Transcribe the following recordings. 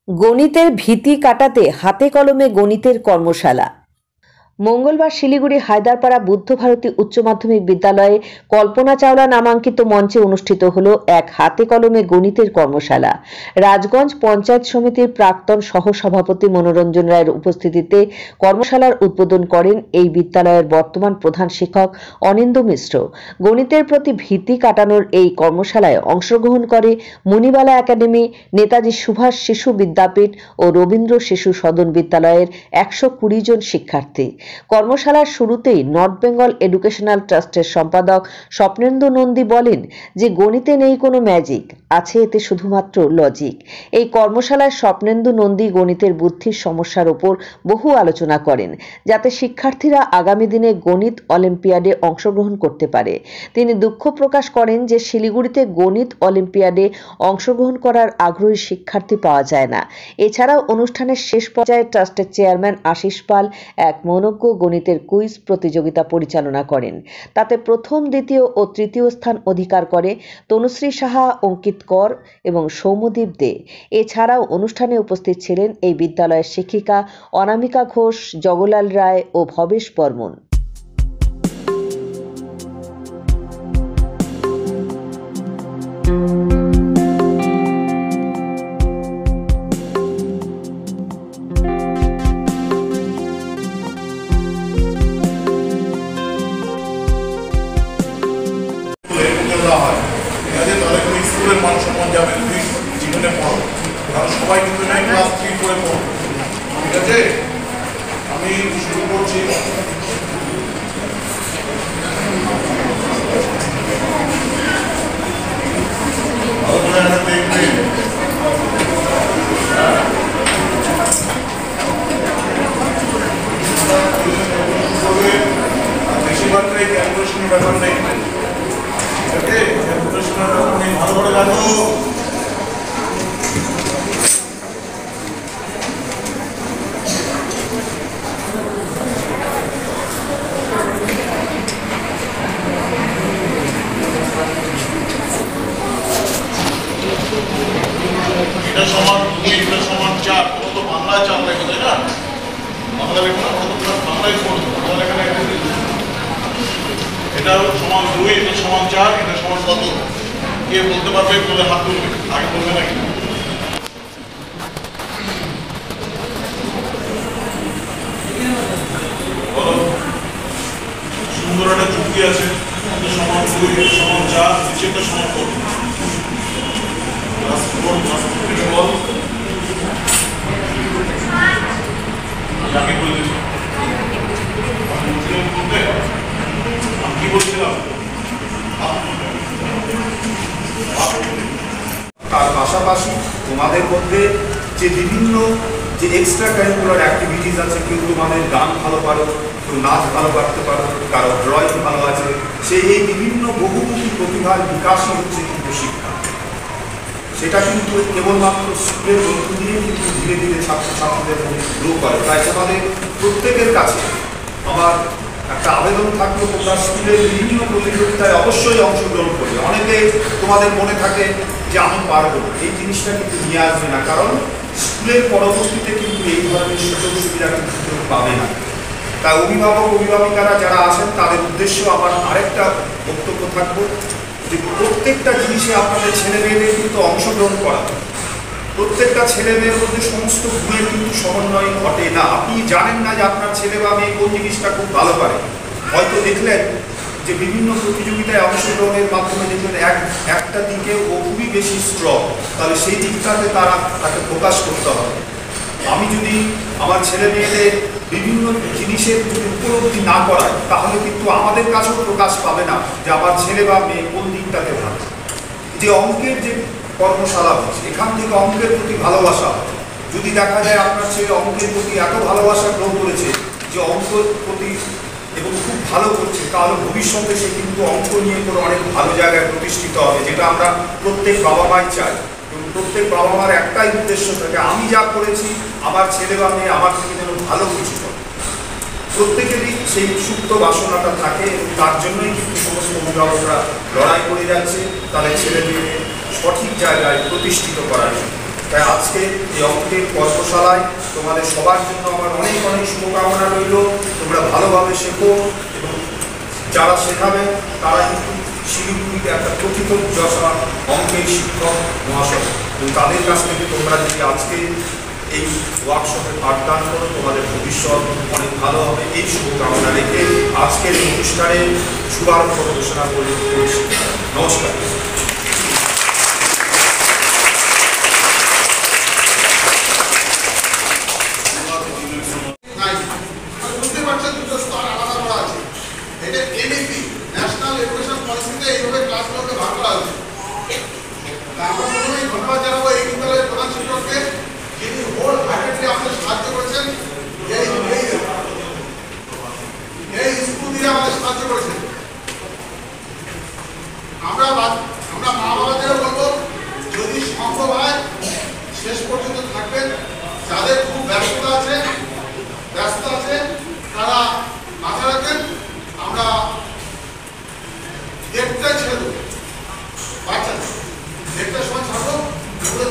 গণিতের ভীতি কাটাতে হাতে কলমে গণিতের কর্মশালা। মঙ্গলবার শিলিগুড়ি হায়দারপাড়া বুদ্ধ ভারতী উচ্চ মাধ্যমিক বিদ্যালয়ে কল্পনা চাওলা নামাঙ্কিত মঞ্চে অনুষ্ঠিত হল এক হাতে কলমে গণিতের কর্মশালা। রাজগঞ্জ পঞ্চায়েত সমিতির প্রাক্তন সহসভাপতি মনোরঞ্জন রায়ের উপস্থিতিতে কর্মশালার উদ্বোধন করেন এই বিদ্যালয়ের বর্তমান প্রধান শিক্ষক অনিন্দ্য মিশ্র। গণিতের প্রতি ভীতি কাটানোর এই কর্মশালায় অংশগ্রহণ করে মুনিবালা একাডেমি, নেতাজি সুভাষ শিশু বিদ্যাপীঠ ও রবীন্দ্র শিশু সদন বিদ্যালয়ের 120 জন শিক্ষার্থী। কর্মশালার শুরুতেই নর্থ বেঙ্গল এডুকেশনাল ট্রাস্টের সম্পাদক স্বপ্নেন্দু নন্দী বলেন যে গণিতে নেই কোনো ম্যাজিক, আছে এতে শুধুমাত্র লজিক। এই কর্মশালায় স্বপ্নেন্দু নন্দী গণিতের বুদ্ধির সমস্যার উপর বহু আলোচনা করেন, যাতে শিক্ষার্থীরা আগামী দিনে গণিত অলিম্পিয়াডে অংশগ্রহণ করতে পারে। তিনি দুঃখ প্রকাশ করেন যে শিলিগুড়িতে গণিত অলিম্পিয়াডে অংশগ্রহণ করার আগ্রহী শিক্ষার্থী পাওয়া যায় না। এছাড়াও অনুষ্ঠানের শেষ পর্যায়ে ট্রাস্টের চেয়ারম্যান আশিস পাল এক মনোজ্ঞ গণিতের কুইজ প্রতিযোগিতা পরিচালনা করেন। তাতে প্রথম, দ্বিতীয় ও তৃতীয় স্থান অধিকার করে তনুশ্রী সাহা, অঙ্কিত কর এবং সৌম্যদীপ দে। এছাড়াও অনুষ্ঠানে উপস্থিত ছিলেন এই বিদ্যালয়ের শিক্ষিকা অনামিকা ঘোষ, জগলাল রায় ও ভবেশ বর্মন। সবাই কিন্তু ক্লাস 3 করে পড়ো, ঠিক আছে? আমি শুরু করছি। বেশিরভাগটাই ক্যালকুলেশনের ব্যাপার নেই, ঠিক আছে? ক্যালকুলেশনের ব্যাপার নেই, ভালো করে জানো। এটা সমান 2, এটা সমান 4, তোমরা তো বাংলায় 4 লেখো, তাই না? বাংলা লেখো না, তোমরা বাংলায় পড়ো, বাংলা লেখা না। এটা সমান 2, এটা সমান 4, এটা সমান কত? কে বলতে পারবে? বলে হাত তুলবে, আগে বলবে নাকি? বলো। সুন্দর একটা যুক্তি আছে, এটা সমান 2, এটা সমান 4, নিচেটা সমান কত? আমি কি বলছিলাম? তার পাশাপাশি তোমাদের মধ্যে যে বিভিন্ন যে এক্সট্রা কারিকুলার অ্যাক্টিভিটিস আছে, কেউ তোমাদের গান ভালো পারো, কেউ নাচ ভালো পারতে পারো, কারো ড্রয়িং ভালো আছে, সেই এই বিভিন্ন বহুমুখী প্রতিভার বিকাশই হচ্ছে কিন্তু শিক্ষা। সেটা কিন্তু কেবলমাত্র স্কুলের মধ্য দিয়ে কিন্তু ধীরে ধীরে ছাত্রছাত্রীদের মধ্যে গ্রো করে। তাই তোমাদের প্রত্যেকের কাছে আমার একটা আবেদন থাকলো, তোমরা স্কুলের বিভিন্ন প্রতিযোগিতায় অবশ্যই অংশগ্রহণ করবে। অনেকে তোমাদের মনে থাকে যে আমি পারবো, এই জিনিসটা কিন্তু নিয়ে আসবে না, কারণ স্কুলের পরবর্তীতে কিন্তু এই ধরনের সুযোগ সুবিধা কিন্তু কেউ পাবে না। তাই অভিভাবক অভিভাবিকারা যারা আছেন তাদের উদ্দেশ্য আমার আরেকটা বক্তব্য থাকবো যে প্রত্যেকটা জিনিসে আপনাদের ছেলে মেয়েদের কিন্তু অংশগ্রহণ করা। প্রত্যেকটা ছেলে মেয়ের মধ্যে সমস্ত গুণের কিন্তু সমন্বয় ঘটে না। আপনি জানেন না যে আপনার ছেলে বা মেয়ে কোন জিনিসটা খুব ভালো পারে। হয়তো দেখলেন যে বিভিন্ন প্রতিযোগিতায় অংশগ্রহণের মাধ্যমে দেখলেন একটা দিকে ও খুবই বেশি স্ট্রং, তাহলে সেই দিকটাতে তাকে ফোকাস করতে হবে। আমি যদি আমার ছেলে মেয়েদের বিভিন্ন জিনিসের যদি উপলব্ধি না করাই, তাহলে কিন্তু আমাদের কাছেও প্রকাশ পাবে না যে আমার ছেলে বা মেয়ে কোন দিকটাতে ভালো। যে অঙ্কের যে কর্মশালা হচ্ছে, এখান থেকে অঙ্কের প্রতি ভালোবাসা, যদি দেখা যায় আপনার ছেলে অঙ্কের প্রতি এত ভালোবাসা গ্রহ করেছে যে অঙ্কের প্রতি এবং খুব ভালো করছে, তাহলে ভবিষ্যতে সে কিন্তু অঙ্ক নিয়ে কোনো অনেক ভালো জায়গায় প্রতিষ্ঠিত হবে, যেটা আমরা প্রত্যেক বাবা মাই চাই। এবং প্রত্যেক বাবা মার একটাই উদ্দেশ্য থাকে, আমি যা করেছি আমার ছেলে বা মেয়ে আমার থেকে যেন ভালো কিছু করে। প্রত্যেকেরই সেই সুপ্ত বাসনাটা থাকে এবং তার জন্যই কিন্তু সমস্ত অভিভাবকরা লড়াই করে যাচ্ছে তাদের ছেলে মেয়ে সঠিক জায়গায় প্রতিষ্ঠিত করার জন্য। তাই আজকে এই অঙ্কের কর্মশালায় তোমাদের সবার জন্য আমার অনেক অনেক শুভকামনা রইল। তোমরা ভালোভাবে শেখো এবং যারা শেখাবে তারা কিন্তু শিলিগুড়িতে একটা প্রকৃত যশা অঙ্কের শিক্ষক মহাশয়, এবং তাদের কাছ থেকে তোমরা যদি আজকে এই ওয়ার্কশপে পাঠদান করো তোমাদের ভবিষ্যৎ অনেক ভালো হবে। এই শুভকামনা রেখে আজকের এই অনুষ্ঠানে শুভারম্ভ ঘোষণা করছি। নমস্কার। বুঝতে পারছেন দুটো স্তর আলাদা করা আছে। এটা এনইপি ন্যাশনাল এডুকেশন পলিসিতে এইভাবে ক্লাসগুলোকে ভাগ করা হয়েছে। আমরা প্রথমেই ধন্যবাদ জানাবো এই বিদ্যালয়ের প্রধান শিক্ষককে, যিনি হোল হার্টেডলি আমাদের সাহায্য করেছেন। এই স্কুল দিয়ে আমাদের সাহায্য করেছেন। আমরা মা বাবাদেরও বলবো, যদি সম্ভব হয় শেষ পর্যন্ত থাকবেন। যাদের খুব ব্যস্ত আছে তারা মাথায় রাখবেন, আমরা 1:30 ছেড়ে দেবো। বাচ্চাদের 1:30 সময় ছাড়বো।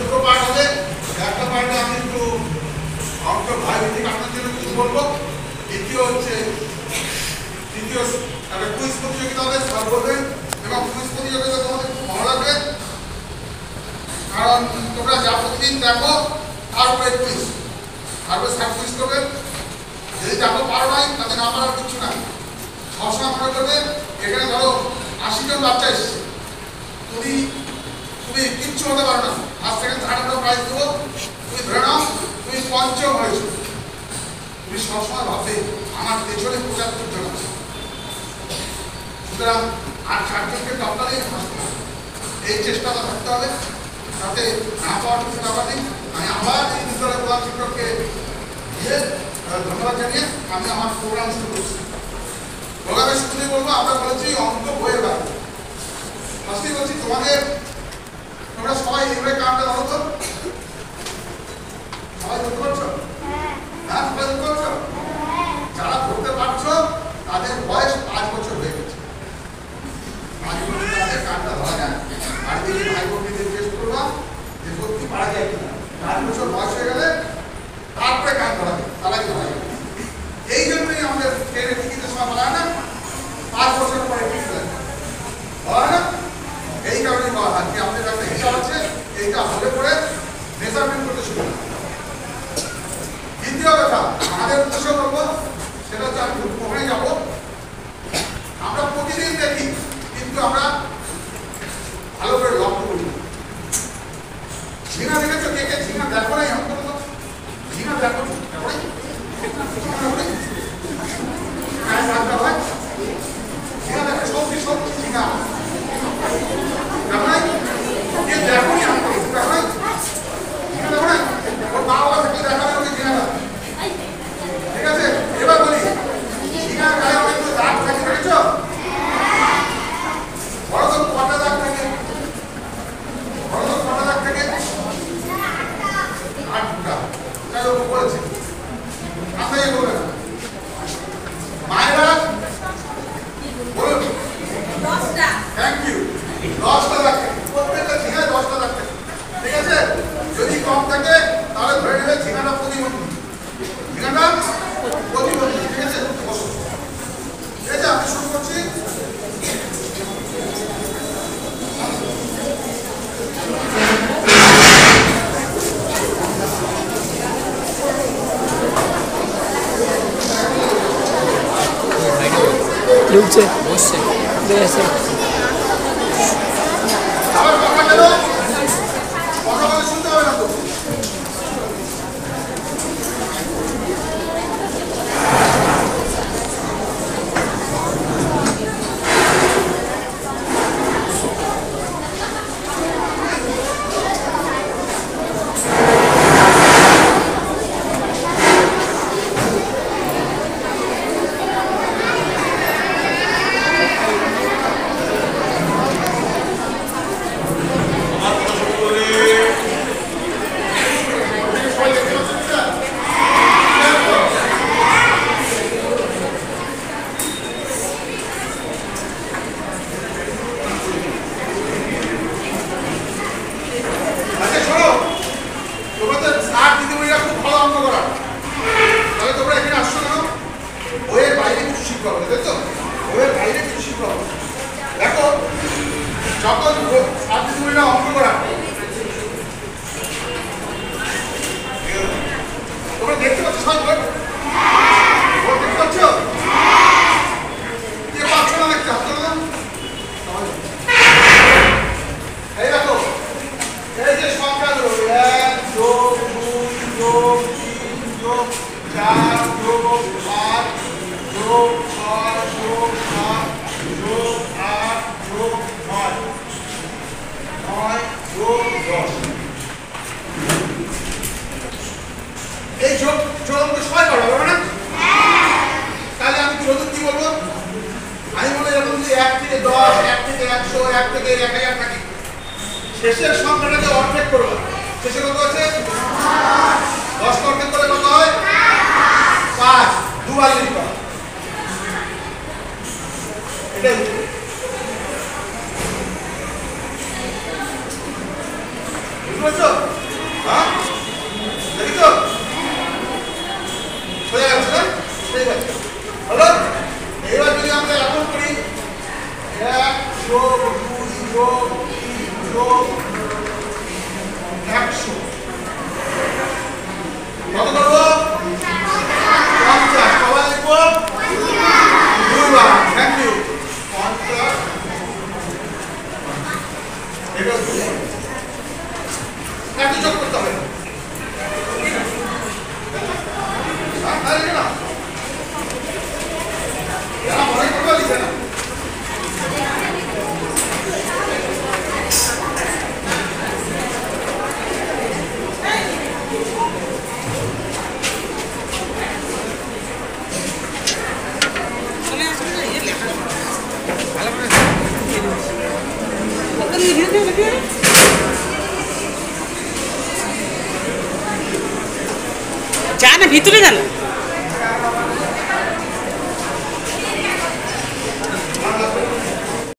দুটো পার্ট হবে। একটা পার্টে আমি একটু অঙ্ক ভাই ভিত্তিক আপনার জন্য কিছু বলবো। দ্বিতীয় একটা কুইজ প্রতিযোগিতা হবে, স্যার বলবেন, এবং কুইজ প্রতিযোগিতা তোমাদের খুব ভালো লাগবে, কারণ তোমরা যা প্রতিদিন দেখো তারপরে কুইজ, তারপরে স্যার কুইজ করবেন। যদি দেখো পারো নাই তাদের না পারার কিছু না। সবসময় মনে করবে এখানে ধরো 80 জন বাচ্চা এসেছে, তুমি কিচ্ছু হতে পারো না। ফার্স্ট সেকেন্ড থার্ড আমরা প্রাইজ দেবো। তুমি ধরে নাও তুমি পঞ্চম হয়েছো। তুমি সবসময় ভাববে আমার পেছনে 75 জন আছে, সুতরাং আর 4 জনকে টপকালে হাসতে হবে। এই চেষ্টাটা থাকতে হবে, তাতে না পাওয়ার কিছু ব্যাপার নেই। আমি আবার এই বিদ্যালয়ের প্রধান শিক্ষককে ধন্যবাদ জানিয়ে আমি আমার প্রোগ্রাম শুরু করছি। প্রোগ্রামের শুরুতে বলবো, আমরা বলেছি অঙ্ক বইয়ের ব্যাপারে। ফার্স্টেই বলছি তোমরা সবাই এইভাবে কামটা ধরো তো। সবাই ধরতে পারছো? হ্যাঁ, সবাই ধরতে পারছো? যারা ধরতে পারছো তাদের বয়স 5 বছর হয়ে গেছে। 5 বছর তাদের কামটা ধরা যায়। আর এই ভাই বোনকে জিজ্ঞেস করবা যে সত্যি পারা যায় কিনা। 5 বছর বয়স হয়ে গেলে তারপরে কাজ ধরা যায়, তারা কি হয়। এই জন্যই আমাদের ট্রেনের টিকিটের সময় বলা হয় না 5 বছর পরে টিকিট লাগে, বলা হয় না। এই কারণে বলা হয় যে আমাদের একটা হিসাব আছে, এইটা হলে পরে মেজারমেন্ট করতে শুরু হয়। দ্বিতীয় কথা আমাদের উদ্দেশ্য করবো, সেটা হচ্ছে আমি ওখানে যাবো। আমরা প্রতিদিন দেখি, কিন্তু আমরা ভালো করে লক্ষ্য করি। ঝিঙা দেখেছো? কে ঝিঙা দেখো নাই? আমি বলতো ঝিঙা দেখো, দেখো নাই? ঝিঙা দেখো, সবজি ঝিঙা দেখো নাই? কে দেখো নি? আমি বলছি দেখো নাই? ঝিঙা দেখো নাই? ওর মা বাবা থেকে দেখাবে ওকে ঝিঙাটা। ঠিক আছে, এবার বলি ঝিঙার গায়ে অনেকগুলো দাগ থাকে, দেখেছো? বড় তো কটা দাগ থাকে? বড় তো কটা দাগ থাকে? 8টা। তাই ও বলেছে, আমরা এই বলবে না। মায়েরা বলুন 10টা। Thank you. 10টা দাগ থাকে, প্রত্যেকটা ঝিঙায় 10টা দাগ থাকে। ঠিক আছে, যদি কম থাকে তাহলে ধরে নেবে ঝিঙাটা প্রতিবন্ধী। ঝিঙাটা প্রতিবন্ধী। ঠিক আছে, বসো। ঠিক আছে, আমি শুরু করছি। লুকছে বসছে বেশে আবার কথা গেল, কথা বলে শুনতে হবে না তো। যোগ 3 যোগ 4 যোগ 5 যোগ 6 যোগ 7 যোগ 8 যোগ 9 যোগ 10। এই যোগ অঙ্ক সবাই পারবে না? তাহলে আমি চতুর্থ কি বলবো? আমি বলে এরকম যে 1 থেকে 10, 1 থেকে 100, 1 থেকে 1000 থাকে, শেষের সংখ্যাটাকে অর্ধেক করবো। শেষে কত আছে? 10 কে অর্ধেক করলে কত হয়? 5। দুবার লিখবা, এটাই বুঝছো? হ্যাঁ, দেখছো? হয়ে গেছে না? ঠিক আছে, হলো। এবার যদি আমরা এখন করি 1 যোগ 2 যোগ 3 যোগ 100 কত করবো? 50। সবাই লিখবো দুবার। Thank you. 50 এটা এত যোগ করতে হবে না। না এরা মনে করবে লিখে না। চা না ভিতরে জানো